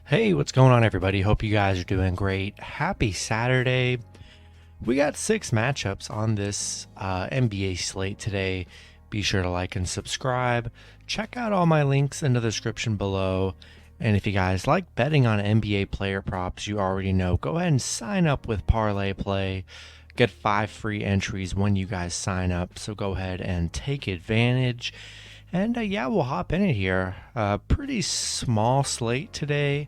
Hey, what's going on, everybody? Hope you guys are doing great. Happy Saturday. We got 6 matchups on this NBA slate today. Be sure to like and subscribe. Check out all my links in the description below. And if you guys like betting on NBA player props, you already know, go ahead and sign up with ParlayPlay. Get 5 free entries when you guys sign up. So go ahead and take advantage. And yeah, we'll hop in it here. Pretty small slate today.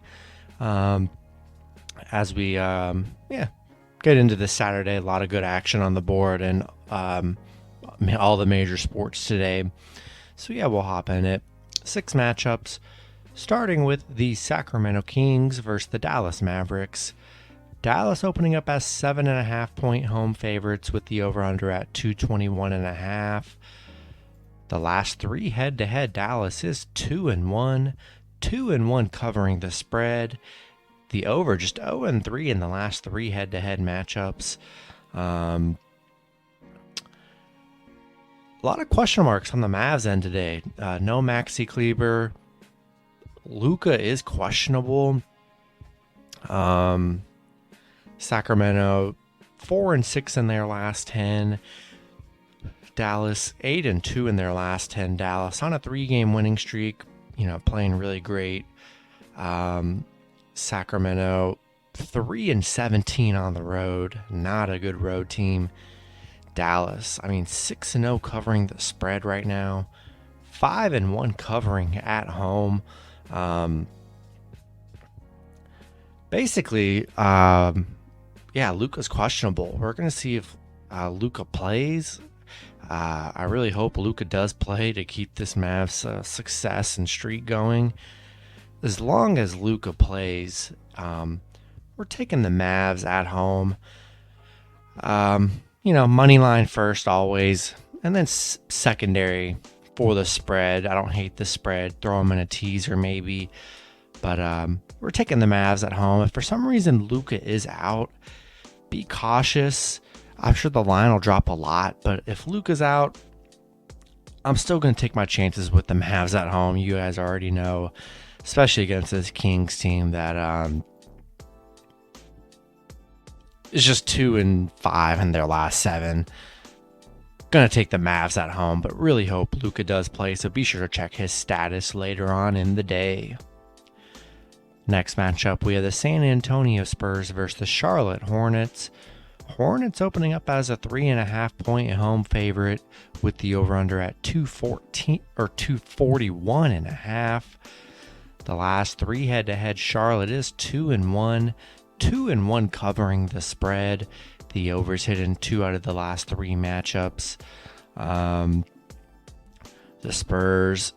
As we get into this Saturday, a lot of good action on the board and all the major sports today. So yeah, we'll hop in it. 6 matchups, starting with the Sacramento Kings versus the Dallas Mavericks. Dallas opening up as 7.5-point home favorites with the over-under at 221.5. The last 3 head-to-head, Dallas is 2-1, 2-1 covering the spread. The over just 0-3 in the last 3 head-to-head matchups. A lot of question marks on the Mavs end today. No Maxi Kleber. Luka is questionable. Sacramento 4-6 in their last 10. Dallas 8-2 in their last 10. Dallas on a 3-game winning streak, playing really great. Sacramento 3-17 on the road, not a good road team. Dallas, 6-0 covering the spread right now, 5-1 covering at home. Luka's questionable. We're gonna see if Luka plays. I really hope Luka does play to keep this Mavs success and streak going. As long as Luka plays, we're taking the Mavs at home. Money line first always, and then secondary for the spread. I don't hate the spread. Throw them in a teaser maybe, but we're taking the Mavs at home. If for some reason Luka is out, be cautious. I'm sure the line will drop a lot, but if Luka's out, I'm still going to take my chances with the Mavs at home. You guys already know, especially against this Kings team that is just 2-5 in their last 7. Going to take the Mavs at home, but really hope Luka does play, so be sure to check his status later on in the day. Next matchup, we have the San Antonio Spurs versus the Charlotte Hornets. Hornets opening up as a 3.5-point home favorite with the over-under at 241.5. The last 3 head-to-head, Charlotte is 2-1, 2-1 covering the spread. The over's hit in 2 out of the last 3 matchups. The Spurs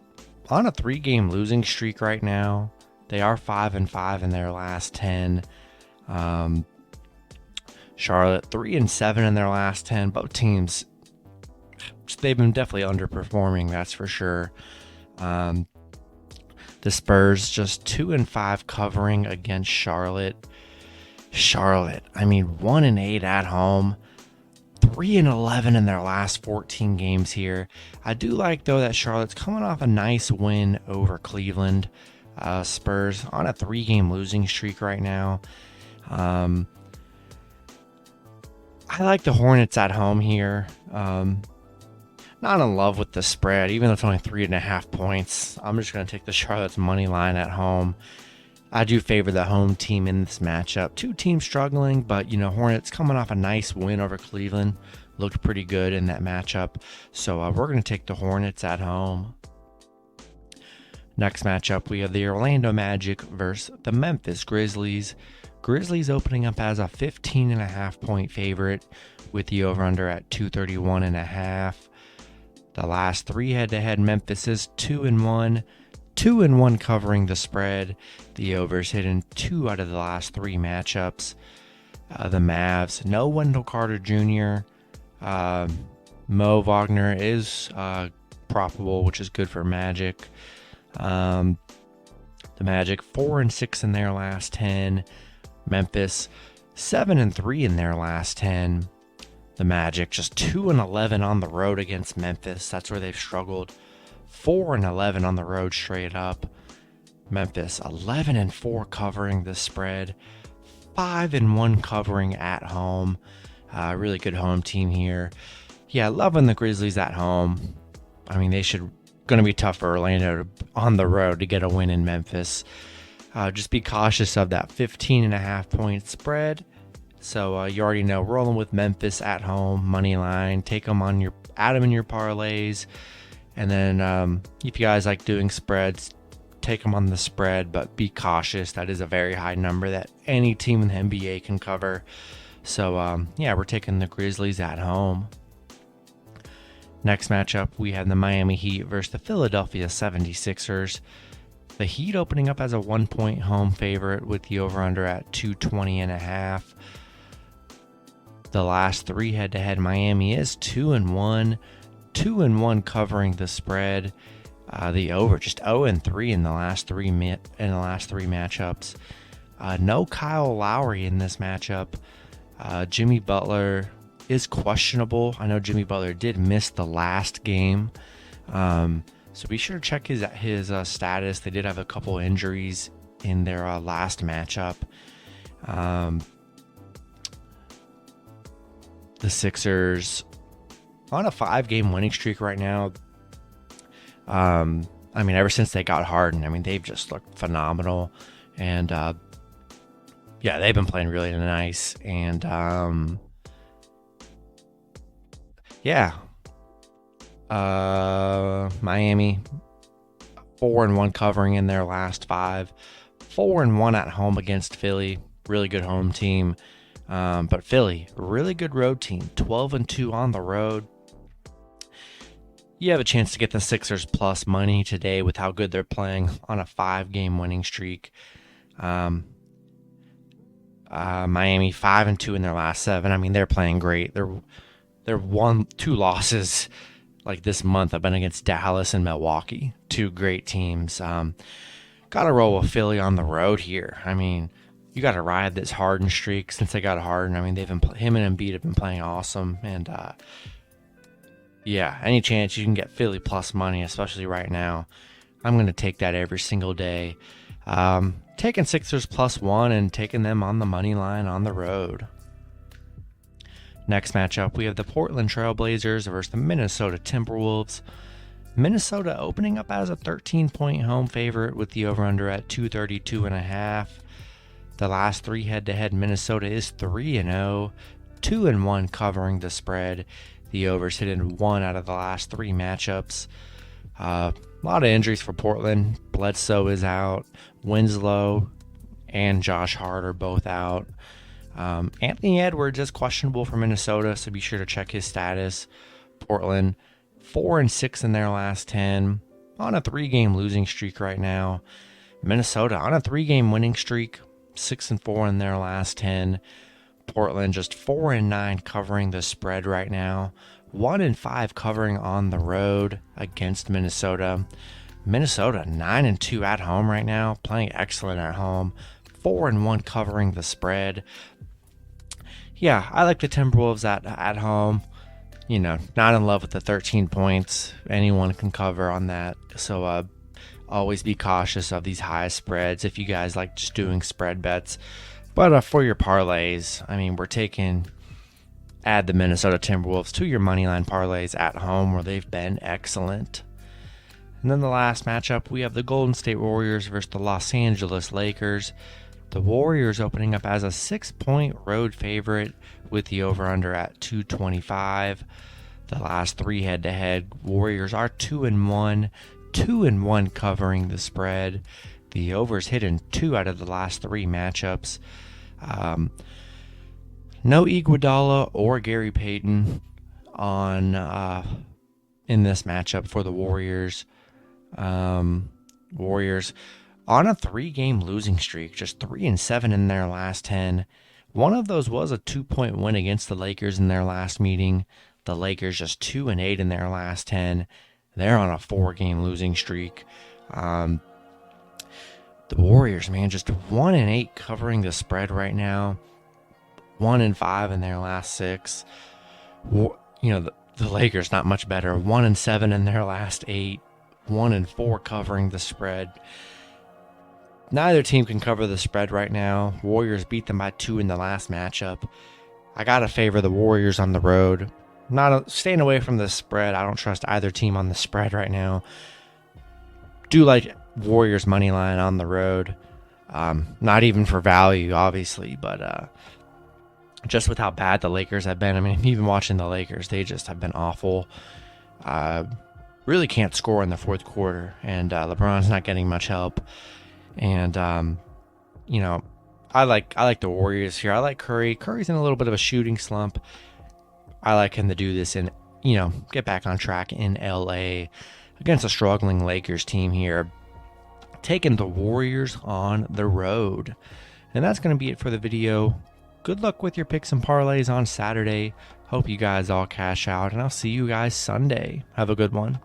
on a 3-game losing streak right now. They are 5-5 in their last 10. Charlotte 3-7 in their last 10. Both teams, they've been definitely underperforming, that's for sure. The Spurs just 2-5 covering against Charlotte. 1-8 at home, 3-11 in their last 14 games here. I do like, though, that Charlotte's coming off a nice win over Cleveland. Spurs on a 3-game losing streak right now. I like the Hornets at home here. Not in love with the spread, even though it's only 3.5 points. I'm just going to take the Charlotte's money line at home. I do favor the home team in this matchup. 2 teams struggling, but Hornets coming off a nice win over Cleveland. Looked pretty good in that matchup. So we're going to take the Hornets at home. Next matchup, we have the Orlando Magic versus the Memphis Grizzlies. Grizzlies opening up as a 15.5-point favorite with the over-under at 231.5. The last 3 head-to-head, Memphis is 2-1, 2-1 covering the spread. The over's hit in 2 out of the last 3 matchups. The Mavs, no Wendell Carter Jr. Mo Wagner is probable, which is good for Magic. The Magic 4-6 in their last 10. Memphis 7-3 in their last 10. The Magic just 2-11 on the road against Memphis. That's where they've struggled. 4-11 on the road straight up. Memphis 11-4 covering the spread, 5-1 covering at home. Really good home team here. Yeah, loving the Grizzlies at home. I mean, going to be tough for Orlando on the road to get a win in Memphis. Just be cautious of that 15.5 point spread. So you already know, rolling with Memphis at home, money line. Add them in your parlays. And then if you guys like doing spreads, take them on the spread, but be cautious. That is a very high number that any team in the NBA can cover. So yeah, we're taking the Grizzlies at home. Next matchup, we have the Miami Heat versus the Philadelphia 76ers. The Heat opening up as a 1-point home favorite with the over-under at 220.5. The last three head-to-head, Miami is 2-1, 2-1 covering the spread. The over just 0-3 in the last three matchups. No Kyle Lowry in this matchup. Jimmy Butler is questionable. I know Jimmy Butler did miss the last game, so be sure to check his status. They did have a couple injuries in their last matchup. The Sixers on a 5-game winning streak right now. I mean, ever since they got Harden, I mean, they've just looked phenomenal. And yeah, they've been playing really nice. And yeah, Miami 4-1 covering in their last 5, 4-1 at home against Philly. Really good home team. But Philly, really good road team, 12-2 on the road. You have a chance to get the Sixers plus money today with how good they're playing on a 5-game winning streak. Miami 5-2 in their last 7. I mean, they're playing great. They're 1-2 losses like this month have been against Dallas and Milwaukee, 2 great teams. Got to roll with Philly on the road here. I mean, you got to ride this Harden streak since they got Harden. I mean, him and Embiid have been playing awesome, and yeah, any chance you can get Philly plus money, especially right now, I'm going to take that every single day. Taking Sixers +1 and taking them on the money line on the road. Next matchup, we have the Portland Trailblazers versus the Minnesota Timberwolves. Minnesota opening up as a 13-point home favorite with the over-under at 232.5. The last 3 head-to-head, Minnesota is 3-0, 2-1 covering the spread. The over's hit in 1 out of the last 3 matchups. A lot of injuries for Portland. Bledsoe is out. Winslow and Josh Hart are both out. Anthony Edwards is questionable for Minnesota, so be sure to check his status. Portland 4-6 in their last 10, on a 3-game losing streak right now. Minnesota on a 3-game winning streak, 6-4 in their last 10. Portland just 4-9 covering the spread right now, 1-5 covering on the road against Minnesota. Minnesota 9-2 at home right now, playing excellent at home, 4-1 covering the spread. Yeah, I like the Timberwolves at home. You know, not in love with the 13 points. Anyone can cover on that. So always be cautious of these high spreads if you guys like just doing spread bets. But for your parlays, I mean, add the Minnesota Timberwolves to your moneyline parlays at home where they've been excellent. And then the last matchup, we have the Golden State Warriors versus the Los Angeles Lakers. The Warriors opening up as a 6-point road favorite with the over-under at 225. The last 3 head-to-head, Warriors are 2-1, 2-1 covering the spread. The over's hit in 2 out of the last 3 matchups. No Iguodala or Gary Payton in this matchup for the Warriors. Warriors on a 3-game losing streak, just 3-7 in their last 10. One of those was a 2-point win against the Lakers in their last meeting. The Lakers just 2-8 in their last 10. They're on a 4-game losing streak. The Warriors, man, just 1-8 covering the spread right now. 1-5 in their last 6. The Lakers not much better. 1-7 in their last 8. 1-4 covering the spread. Neither team can cover the spread right now. Warriors beat them by 2 in the last matchup. I gotta favor the Warriors on the road. Staying away from the spread. I don't trust either team on the spread right now. Do like Warriors money line on the road. Not even for value, obviously, but just with how bad the Lakers have been. I mean, even watching the Lakers, they just have been awful. Really can't score in the fourth quarter, and LeBron's not getting much help. And I like the Warriors here. I like Curry. Curry's in a little bit of a shooting slump. I like him to do this and get back on track in LA against a struggling Lakers team here. Taking the Warriors on the road. And that's going to be it for the video. Good luck with your picks and parlays on Saturday. Hope you guys all cash out, and I'll see you guys Sunday. Have a good one.